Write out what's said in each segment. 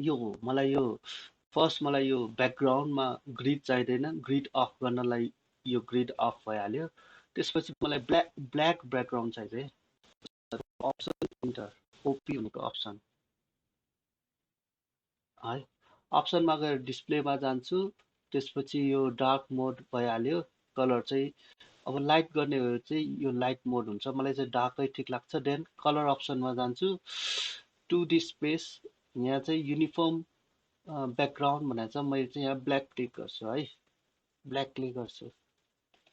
यो मलाई यो फर्स्ट मलाई यो ब्याकग्राउन्डमा ग्रिड चाहिँदैन, ग्रिड अफ गर्नलाई यो ग्रिड अफ भइहाल्यो। त्यसपछि मलाई ब्ल्याक ब्याकग्राउन्ड चाहिन्छ अप्सन इन्टर ओपी भनेको अप्सन है। अप्सनमा गएर डिस्प्लेमा जान्छु, त्यसपछि यो डार्क मोड भइहाल्यो। कलर चाहिँ अब लाइट गर्ने हो चाहिँ यो लाइट मोड हुन्छ, मलाई चाहिँ डार्कै ठिक लाग्छ। देन कलर अप्सनमा जान्छु, 2D स्पेस, यहाँ चाहिँ युनिफर्म ब्याकग्राउन्ड भनेर छ, मैले चाहिँ यहाँ ब्ल्याक क्लिक गर्छु है, ब्ल्याक क्लिक गर्छु,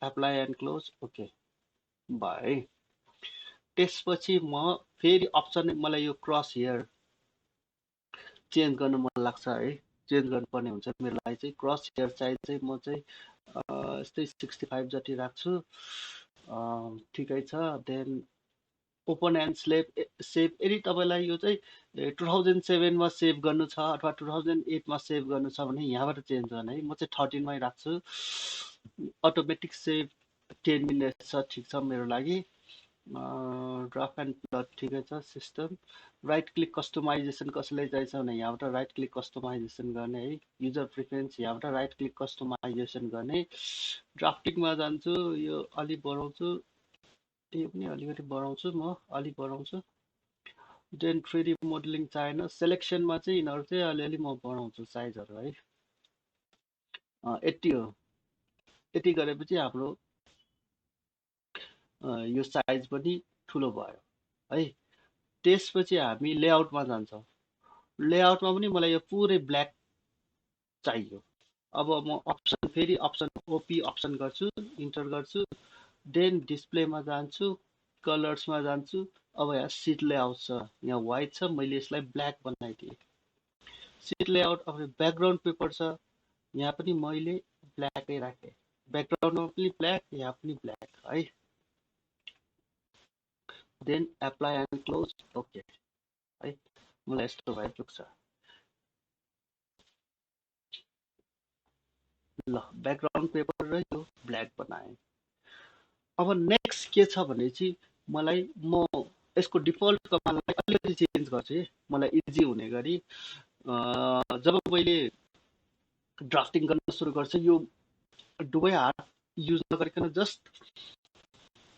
एप्लाई एन्ड क्लोज, ओके भयो है। त्यसपछि म फेरि अप्सन, मलाई यो क्रस हेयर चेन्ज गर्न मन लाग्छ है, चेन्ज गर्नुपर्ने हुन्छ मेरो लागि चाहिँ। क्रस हेयर साइज चाहिँ म चाहिँ यस्तै 65 जति राख्छु, ठिकै छ। देन ओपन एन्ड सेभ यदि तपाईँलाई यो चाहिँ 2007मा सेभ गर्नु छ अथवा 2008मा सेभ गर्नु छ भने यहाँबाट चेन्ज गर्ने है। म चाहिँ 13मै राख्छु। अटोमेटिक सेभ 10 मिनट छ, ठिक छ मेरो लागि। ड्राफ्ट एन्ड प्लट ठिकै छ। सिस्टम राइट क्लिक कस्टमाइजेसन कसैलाई चाहिन्छ भने यहाँबाट राइट क्लिक कस्टमाइजेसन गर्ने है। युजर प्रिफरेन्स यहाँबाट राइट क्लिक कस्टमाइजेसन गर्ने। ड्राफ्टिङमा जान्छु, यो अलि बढाउँछु, यो पनि अलिकति बढाउँछु, म अलि बढाउँछु। देन 3D मोडलिङ चाहेन, सेलेक्सनमा चाहिँ यिनीहरू चाहिँ अलिअलि म बढाउँछु साइजहरू है। यति हो। यति गरेपछि हाम्रो यो साइज पनि ठुलो भयो है। त्यसपछि हामी लेआउटमा जान्छौँ। लेआउटमा पनि मलाई यो पुरै ब्ल्याक चाहियो। अब म अप्सन, फेरि अप्सन ओपी अप्सन गर्छु, इन्टर गर्छु। देन डिस्प्लेमा जान्छु, कलर्समा जान्छु। अब यहाँ सिट लेआउट छ, यहाँ व्हाइट छ, मैले यसलाई ब्ल्याक बनाइदिएँ। सिट लेआउट, अब ब्याकग्राउन्ड पेपर छ, यहाँ पनि मैले ब्ल्याकै राखेँ। ब्याकग्राउन्डमा पनि ब्ल्याक, यहाँ पनि ब्ल्याक है। Then apply and close, okay है। मलाई यस्तो भए पुग्छ। ल, ब्याकग्राउन्ड पेपर र यो ब्ल्याक बनाएँ। अब नेक्स्ट के छ भने चाहिँ मलाई, म यसको डिफल्ट कमान्डलाई अलिकति चेन्ज गर्छु है, मलाई इजी हुने गरी। जब मैले ड्राफ्टिङ गर्न सुरु गर्छु, यो दुवै हात युज नगरिकन जस्ट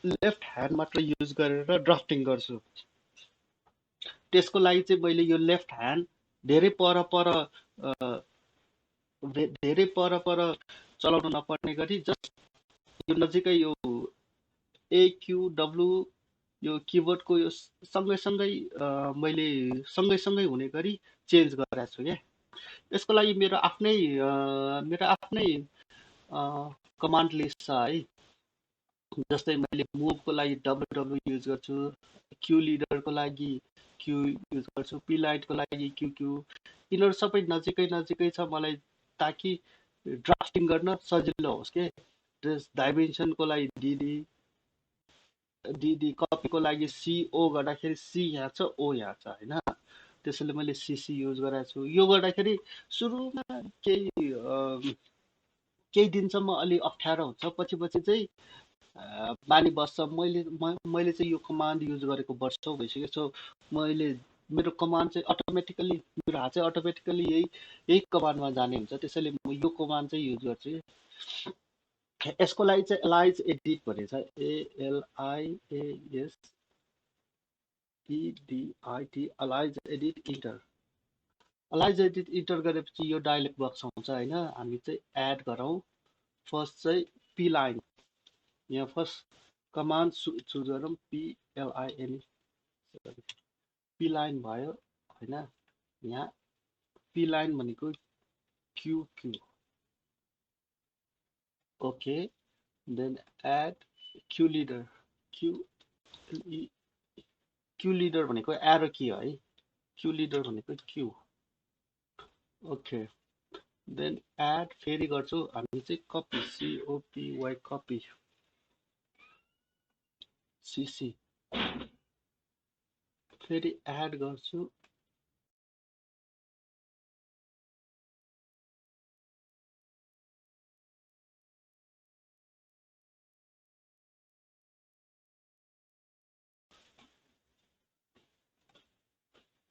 लेफ्ट ह्यान्ड मात्र युज गरेर ड्राफ्टिङ गर्छु। त्यसको लागि चाहिँ मैले यो लेफ्ट ह्यान्ड धेरै पर पर चलाउन नपर्ने गरी जस्ट यो नजिकै यो AQW यो किबोर्डको यो सँगै मैले सँगै हुने गरी चेन्ज गरेको छु क्या। यसको लागि मेरो आफ्नै कमान्ड लिस्ट छ है। जस्तै मैले मुभको लागि WW युज गर्छु, क्यू लिडरको लागि क्यू युज गर्छु, पी लाइटको लागि QQ। यिनीहरू सबै नजिकै छ मलाई, ताकि ड्राफ्टिङ गर्न सजिलो होस् के। डाइमेन्सनको लागि DD, कपीको लागि CO गर्दाखेरि C यहाँ छ, O यहाँ छ होइन। त्यसैले मैले CC युज गरेको छु। यो गर्दाखेरि सुरुमा केही दिनसम्म अलि अप्ठ्यारो हुन्छ, पछि चाहिँ बानी बस्छ। मैले चाहिँ यो कमान्ड युज गरेको वर्षौँ भइसक्यो। सो मेरो कमान्ड चाहिँ अटोमेटिकली, मेरो हात चाहिँ अटोमेटिकली यही कमान्डमा जाने हुन्छ। त्यसैले म यो कमान्ड चाहिँ युज गर्छु। यसको लागि चाहिँ एलाइज एडिट भन्ने छ, ALIASEDIT, alias edit enter. Alias edit enter गरेपछि यो डायलग बक्स आउँछ होइन। हामी चाहिँ एड गरौँ। फर्स्ट चाहिँ पी लाइन, यहाँ फर्स्ट कमान्ड चुज गरौँ, PLIN, पी लाइन भयो होइन। यहाँ पी लाइन भनेको QQ, okay. Then add Q leader, Q leader भनेको एरो की है, क्यू लिडर भनेको क्यू, ओके। देन एड फेरि गर्छु, हामी चाहिँ कपी, COPY, कपी, CC, फेरि एड गर्छु,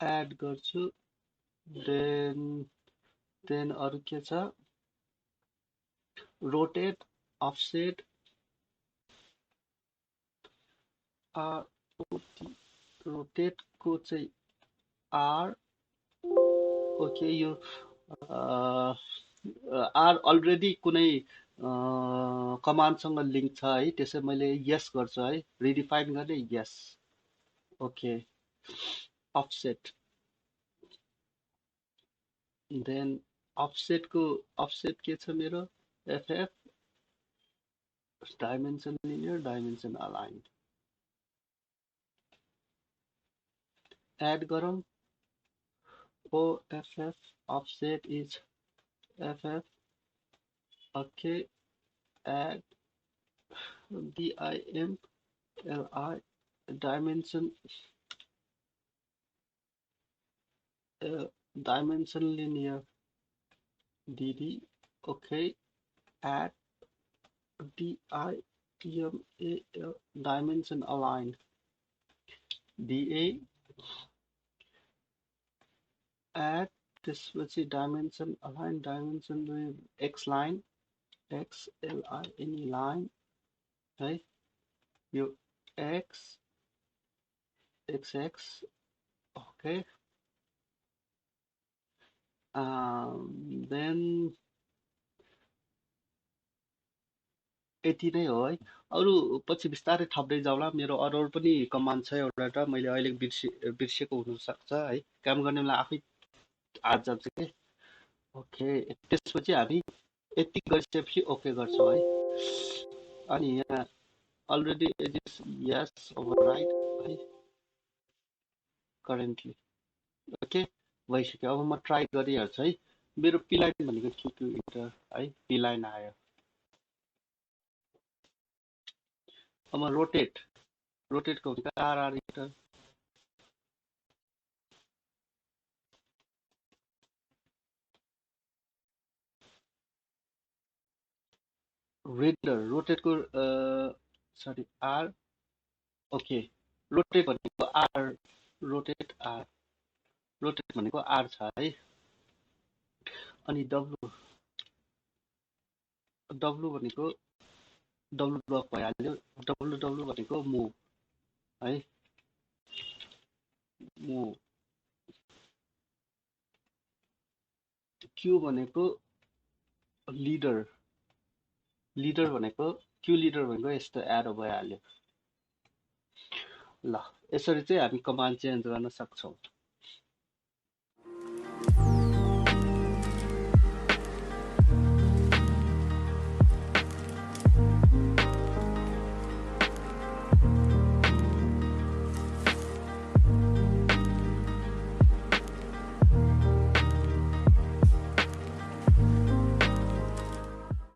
एड गर्छु। देन अरु के छ रोटेट अफसेट रोटेट को चाहिँ आर ओके यो आर अलरेडी कुनै कमान्डसँग लिङ्क छ है त्यसै मैले यस गर्छु है रिडिफाइन गर्ने यस ओके अफसेट देन अफसेट के छ मेरो FF dimension linear dimension aligned गरौँ OFF offset is FF okay add DIMLI dimension dimension linear DD okay add DIMAL dimension align DA add त्यसपछि dimension align dimension X line XLIN line है यो X XX okay then यति नै हो है अरु पछि बिस्तारै थप्दै जाउँला मेरो अरु पनि कमान्ड छ एउटा त मैले अहिले बिर्सेको हुन सक्छ है काम गर्ने बेला आफै हात जान्छ के ओके त्यसपछि हामी यति गरिसकेपछि ओके गर्छौँ है अनि यहाँ already it is yes overwrite है करेन्टली ओके भइसक्यो अब म ट्राई गरिहाल्छु है मेरो पी लाइन भनेको के इन्टर है पी लाइन आयो अब म रोटेटको भनेको आरआर इन्टर रिडर रोटेटको सरी आर ओके रोटेट भनेको आर रोटेट आर रोटेट भनेको आर छ है अनि डब्लु डब्लु भनेको डब्लु ब्लक भइहाल्यो डब्लु डब्लु भनेको मुभ है मुभ क्यू भनेको लिडर लिडर भनेको क्यू लिडर भनेको यस्तो एरो भइहाल्यो ल यसरी चाहिँ हामी कमान्ड चेन्ज गर्न सक्छौँ